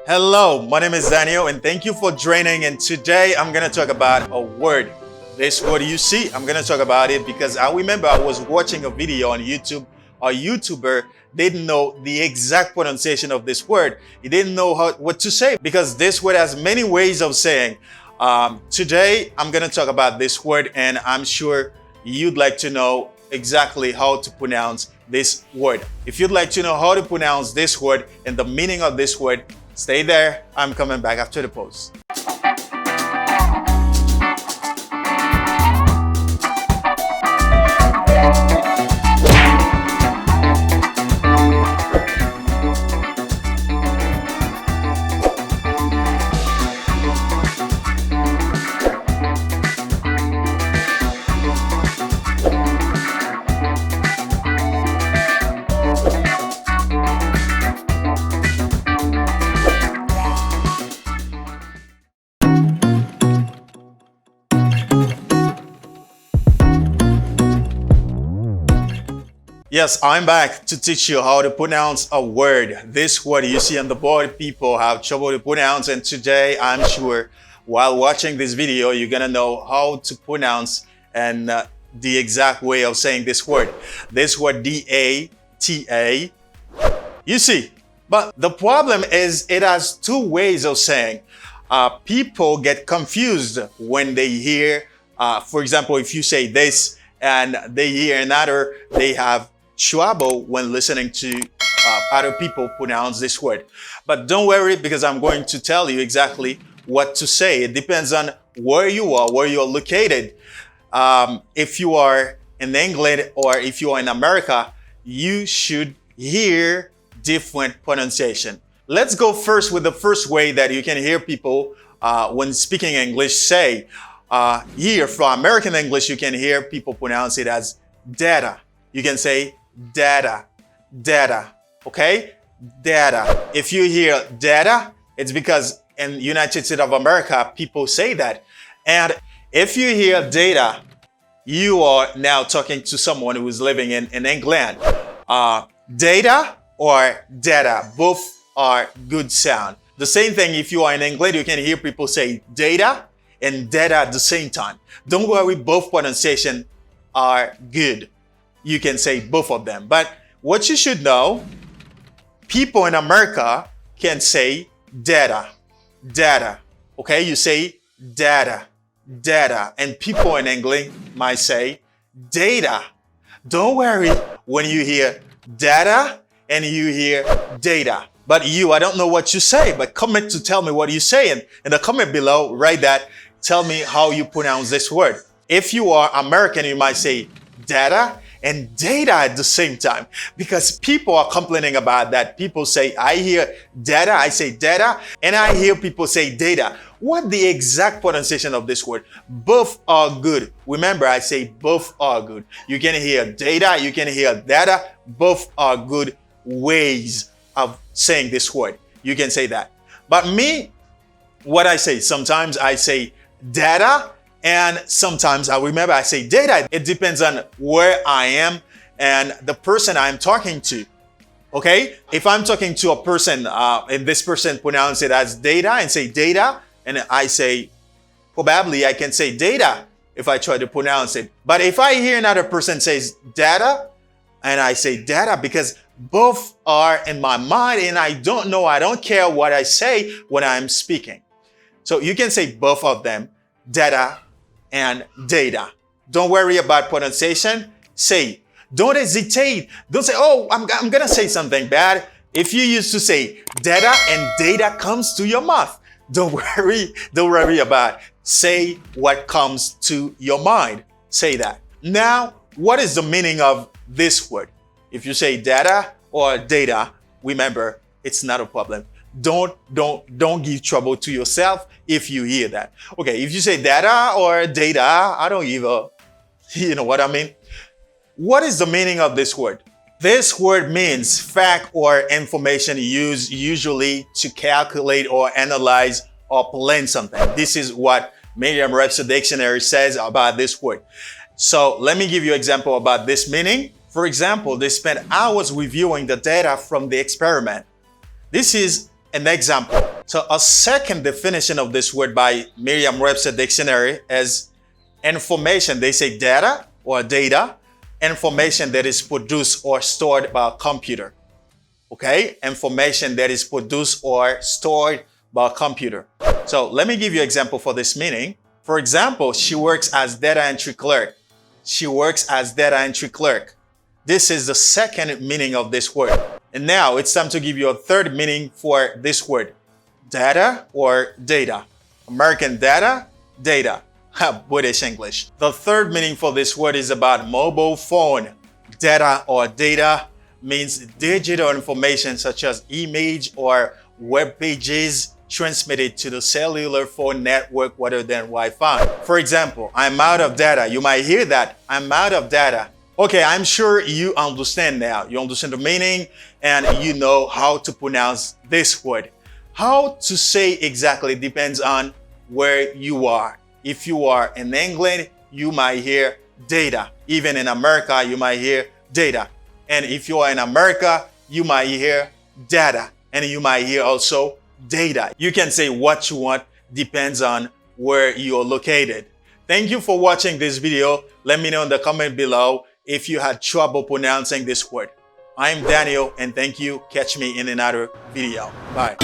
Hello, my name is Daniel and thank you for joining. And today I'm going to talk about a word. This word you see, I'm going to talk about it because I remember I was watching a video on YouTube. A YouTuber didn't know the exact pronunciation of this word. He didn't know what to say because this word has many ways of saying. Today I'm going to talk about this word and I'm sure you'd like to know exactly how to pronounce this word. If you'd like to know how to pronounce this word and the meaning of this word, stay there. I'm coming back after the pause. Yes, I'm back to teach you how to pronounce a word. This word you see on the board, people have trouble to pronounce, and today I'm sure while watching this video, you're gonna know how to pronounce and the exact way of saying this word. This word D-A-T-A, you see. But the problem is it has two ways of saying. People get confused when they hear, for example, if you say this and they hear another, they have trouble when listening to other people pronounce this word. But don't worry because I'm going to tell you exactly what to say. It depends on where you are, where you're located. If you are in England or if you are in America, you should hear different pronunciation. Let's go first with the first way that you can hear people when speaking English say. Here, for American English, you can hear people pronounce it as data. You can say data, data, okay? Data. If you hear data, it's because in United States of America, people say that. And if you hear data, you are now talking to someone who is living in England. Data or data, both are good sound. The same thing if you are in England, you can hear people say data and data at the same time. Don't worry, both pronunciation are good. You can say both of them. But what you should know, people in America can say data, data. Okay, you say data, data. And people in England might say data. Don't worry when you hear data and you hear data. But I don't know what you say, but comment to tell me what you say. And in the comment below, write that. Tell me how you pronounce this word. If you are American, you might say data and data at the same time because people are complaining about that. People say, I hear data, I say data, and I hear people say data. What the exact pronunciation of this word? Both are good. Remember, I say both are good. You can hear data, you can hear data. Both are good ways of saying this word. You can say that. But me, what I say, sometimes I say data, and sometimes I say data. It depends on where I am and the person I'm talking to. Okay? If I'm talking to a person and this person pronounce it as data and say data, and I say, probably I can say data if I try to pronounce it. But if I hear another person says data, and I say data because both are in my mind and I don't care what I say when I'm speaking. So you can say both of them, data and data. Don't worry about pronunciation. Say, don't hesitate. Don't say, oh, I'm going to say something bad. If you used to say data and data comes to your mouth, don't worry about it. Say what comes to your mind. Say that. Now, what is the meaning of this word? If you say data or data, remember, it's not a problem. Don't give trouble to yourself if you hear that. Okay, if you say data or data, I don't give a, you know what I mean? What is the meaning of this word? This word means fact or information used usually to calculate or analyze or plan something. This is what Merriam-Webster Dictionary says about this word. So let me give you an example about this meaning. For example, they spent hours reviewing the data from the experiment. This is an example. So a second definition of this word by Merriam-Webster dictionary is information. They say data or data, information that is produced or stored by a computer. Okay, information that is produced or stored by a computer. So let me give you an example for this meaning. For example, she works as data entry clerk. She works as data entry clerk. This is the second meaning of this word. And now it's time to give you a third meaning for this word. Data or data. American data, data. British English. The third meaning for this word is about mobile phone. Data or data means digital information such as image or web pages transmitted to the cellular phone network rather than Wi-Fi. For example, I'm out of data. You might hear that. I'm out of data. Okay, I'm sure you understand now. You understand the meaning and you know how to pronounce this word. How to say exactly depends on where you are. If you are in England, you might hear data. Even in America, you might hear data. And if you are in America, you might hear data. And you might hear also data. You can say what you want, depends on where you're located. Thank you for watching this video. Let me know in the comment below if you had trouble pronouncing this word. I'm Daniel and thank you. Catch me in another video. Bye.